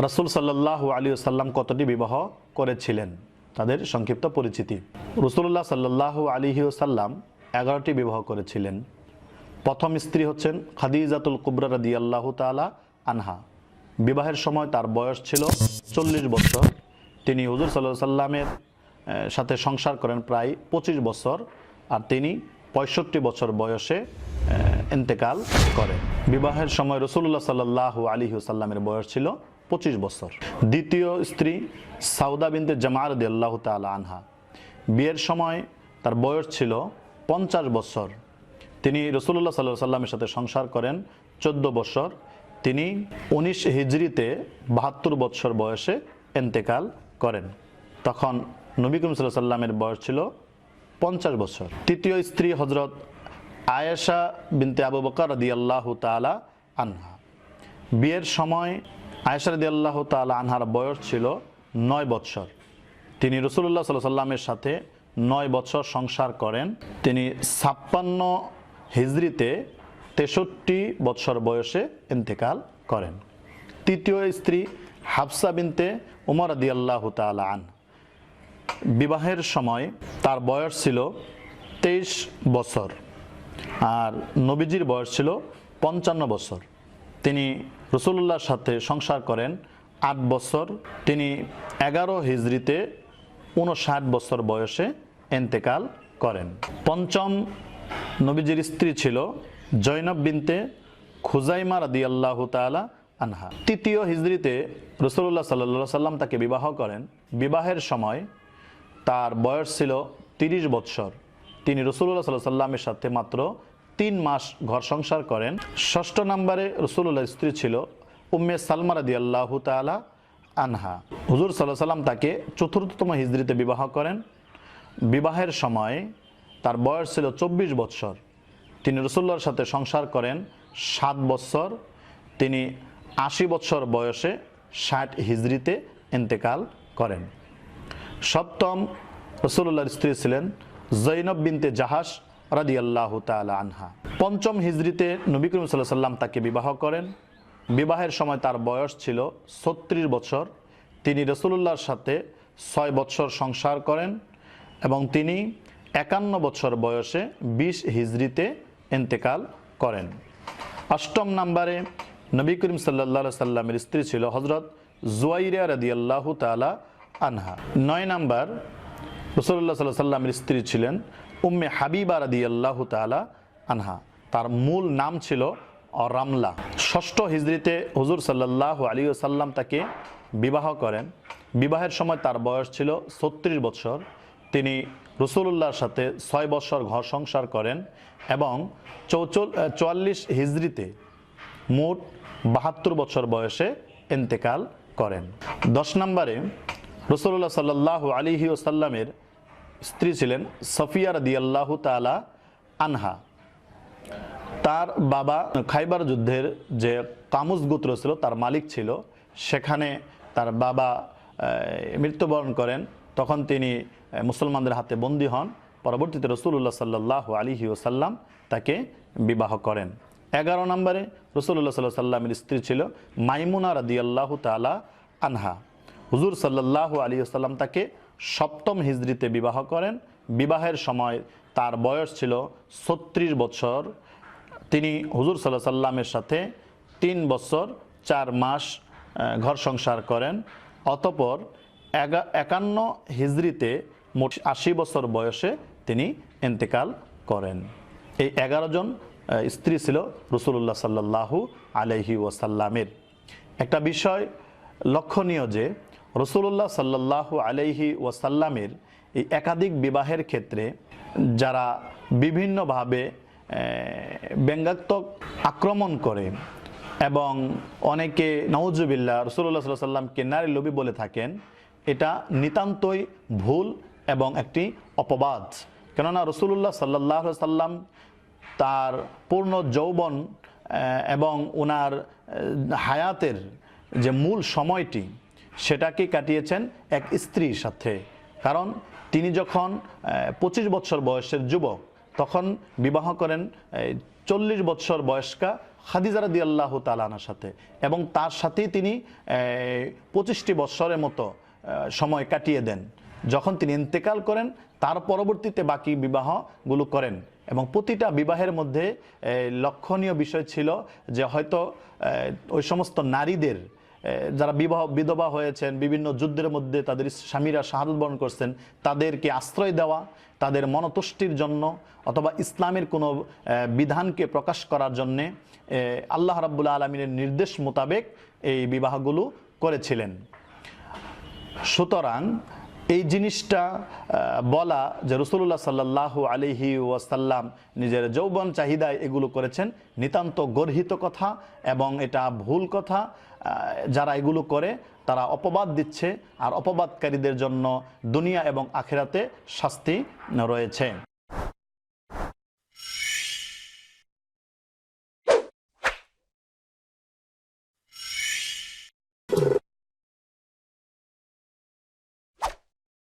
রাসূল সাল্লাল্লাহু আলাইহি ওয়াসাল্লাম কতটি বিবাহ করেছিলেন, তাদের সংক্ষিপ্ত পরিচিতি। রাসূলুল্লাহ সাল্লাল্লাহু আলাইহি ওয়াসাল্লাম 11টি বিবাহ করেছিলেন। প্রথম স্ত্রী হচ্ছেন খাদিজাতুল কুবরা রাদিয়াল্লাহু তাআলা আনহা। বিবাহের সময় তার বয়স ছিল 40 বছর। তিনি হুজুর সাল্লাল্লাহু আলাইহি ওয়াসাল্লামের সাথে সংসার করেন প্রায় 25 বছর, আর তিনি 65 বছর বয়সে ইন্তেকাল করেন। বিবাহের সময় রাসূলুল্লাহ সাল্লাল্লাহু আলাইহি ওয়াসাল্লামের বয়স ছিল 25 বছর। দ্বিতীয় স্ত্রী সাউদা বিনতে জামা রাদিয়াল্লাহু তাআলা আনহা। বিয়ের সময় তার বয়স ছিল 50 বছর। তিনি রাসূলুল্লাহ সাল্লাল্লাহু আলাইহি ওয়াসাল্লামের সাথে সংসার করেন 14 বছর। তিনি 19 হিজরিতে 72 বছর বয়সে ইন্তেকাল করেন। তখন নবী করিম সাল্লাল্লাহু আলাইহি ওয়াসাল্লামের বয়স ছিল 50 বছর। তৃতীয় স্ত্রী হযরত আয়েশা বিনতে আবু বকর রাদিয়াল্লাহু তাআলা আনহা। বিয়ের সময় আয়েশা রাদিয়াল্লাহু তাআলা আনহার বয়স ছিল 9 বছর। তিনি রাসূলুল্লাহ সাল্লাল্লাহু আলাইহি ওয়াসাল্লামের সাথে 9 বছর সংসার করেন। তিনি 56 হিজরিতে 63 বছর বয়সে ইন্তেকাল করেন। তৃতীয় স্ত্রী হাফসা বিনতে উমর রাদিয়াল্লাহু তাআলা আনহা। বিবাহের সময় তার বয়স ছিল 23 বছর, আর নবীজির বয়স ছিল 55 বছর। তিনি রাসূলুল্লাহর সাথে সংসার করেন 8 বছর। তিনি 11 হিজরিতে 59 বছর বয়সে ইন্তেকাল করেন। পঞ্চম নবীজির স্ত্রী ছিল জয়নব বিনতে খুজাইমা রাদিয়াল্লাহু তাআলা আনহা। তৃতীয় হিজরিতে রাসূলুল্লাহ সাল্লাল্লাহু আলাইহি ওয়াসাল্লাম তাকে বিবাহ করেন। বিবাহের সময় তার বয়স ছিল 30 বছর। তিনি রাসূলুল্লাহ সাল্লাল্লাহু আলাইহি ওয়াসাল্লামের সাথে মাত্র 3 মাস ঘর সংসার করেন। ষষ্ঠ নম্বরে রাসূলুল্লাহর স্ত্রী ছিল উম্মে সালমা রাদিয়াল্লাহু তাআলা আনহা। হুজুর সাল্লাল্লাহু আলাইহি ওয়াসাল্লাম তাকে চতুর্থতম হিজরিতে বিবাহ করেন। বিবাহের সময় তার বয়স ছিল 24 বছর। তিনি রাসূলুল্লাহর সাথে সংসার করেন 7 বছর। তিনি 80 বছর বয়সে 60 হিজরিতে ইন্তেকাল করেন। সপ্তম রাসূলুল্লাহর স্ত্রী ছিলেন জয়নব বিনতে জাহাশ রাদিয়াল্লাহু তাআলা আনহা। পঞ্চম হিজরিতে নবী করিম সাল্লাল্লাহু আলাইহি ওয়াসাল্লাম তাকে বিবাহ করেন। বিবাহের সময় তার বয়স ছিল 36 বছর। তিনি রাসূলুল্লাহর সাথে 6 বছর সংসার করেন এবং তিনি 51 বছর বয়সে 20 হিজরিতে ইন্তেকাল করেন। অষ্টম নম্বরে নবী করিম সাল্লাল্লাহু আলাইহি ওয়াসাল্লামের স্ত্রী ছিল হযরত জুয়াইরা রাদিয়াল্লাহু তাআলা আনহা। 9 নম্বর রাসূলুল্লাহ সাল্লাল্লাহু আলাইহি ওয়াসাল্লামের স্ত্রী ছিলেন উম্মে হাবিবা রাদিয়াল্লাহু তাআলা আনহা। তার মূল নাম ছিল রামলা। ষষ্ঠ হিজরিতে হুজুর সাল্লাল্লাহু আলাইহি ওয়াসাল্লাম তাকে বিবাহ করেন। বিবাহের সময় তার বয়স ছিল 36 বছর। তিনি রাসূলুল্লাহর সাথে 6 বছর ঘর সংসার করেন এবং 44 হিজরিতে মোট 72 বছর বয়সে ইন্তেকাল করেন। 10 নম্বরে রাসূলুল্লাহ সাল্লাল্লাহু আলাইহি ওয়াসাল্লামের স্ত্রী ছিলেন সফিয়া রাদিয়াল্লাহু তাআলা আনহা। তার বাবা খাইবার যুদ্ধের যে কামুজ গোত্র ছিল তার মালিক ছিল, সেখানে তার বাবা মৃত্যুবরণ করেন। তখন তিনি মুসলমানদের হাতে বন্দী হন। পরবর্তীতে রাসূলুল্লাহ সাল্লাল্লাহু আলাইহি ওয়াসাল্লাম তাকে বিবাহ করেন। 11 নম্বরে রাসূলুল্লাহ সাল্লাল্লাহু আলাইহি ওয়াসাল্লামের স্ত্রী ছিল মাইমুনা রাদিয়াল্লাহু তাআলা আনহা। হুজুর সাল্লাল্লাহু আলাইহি ওয়াসাল্লাম তাকে 7ম হিজরিতে বিবাহ করেন। বিবাহের সময় তার বয়স ছিল 36 বছর। তিনি হুজুর সাল্লাল্লাহু আলাইহি ওয়াসাল্লামের সাথে 3 বছর 4 মাস ঘর সংসার করেন। অতঃপর 51 হিজরিতে মোট 80 বছর বয়সে তিনি ইন্তেকাল করেন। এই 11 জন স্ত্রী ছিল রাসূলুল্লাহ সাল্লাল্লাহু আলাইহি ওয়াসাল্লামের। একটা বিষয় লক্ষণীয় যে রাসূলুল্লাহ সাল্লাল্লাহু আলাইহি ওয়াসাল্লামের এই একাধিক বিবাহের ক্ষেত্রে যারা বিভিন্নভাবে ব্যঙ্গাত্মক আক্রমণ করে এবং অনেকে নাউজুবিল্লাহ রাসূলুল্লাহ সাল্লাল্লাহু আলাইহি ওয়াসাল্লামকে নারী লোভী বলে থাকেন, এটা নিতান্তই ভুল এবং একটি অপবাদ। কেননা রাসূলুল্লাহ সাল্লাল্লাহু আলাইহি ওয়াসাল্লাম তার পূর্ণ যৌবন এবং ওনার হায়াতের যে মূল সময়টি সেটাকে কাটিয়েছেন এক স্ত্রীর সাথে। কারণ তিনি যখন 25 বছর বয়সের যুবক তখন বিবাহ করেন 40 বছর বয়স্কা খাদিজা রাদিয়াল্লাহু তাআলা আনহার সাথে, এবং তার সাথেই তিনি 25টি বৎসরের মতো সময় কাটিয়ে দেন। যখন তিনি ইন্তেকাল করেন তার পরবর্তীতে বাকি বিবাহগুলো করেন, এবং প্রতিটা বিবাহের মধ্যে লক্ষণীয় বিষয় ছিল যে হয়তো ওই সমস্ত নারীদের যারা বিধবা হয়েছেন, বিভিন্ন যুদ্ধের মধ্যে তাদের স্বামীরা শাহাদাত বরণ করছেন, তাদেরকে আশ্রয় দেওয়া, তাদের মনতুষ্টির জন্য অথবা ইসলামের কোনো বিধানকে প্রকাশ করার জন্যে আল্লাহ রাব্বুল আলামিনের নির্দেশ মোতাবেক এই বিবাহগুলো করেছিলেন। সুতরাং এই জিনিসটা বলা যে রাসূলুল্লাহ সাল্লাল্লাহু আলাইহি ওয়াসাল্লাম নিজের যৌবন চাহিদায় এগুলো করেছেন, নিতান্ত গর্হিত কথা এবং এটা ভুল কথা। যারা এগুলো করে তারা অপবাদ দিচ্ছে, আর অপবাদকারীদের জন্য দুনিয়া এবং আখিরাতে শাস্তি রয়েছে।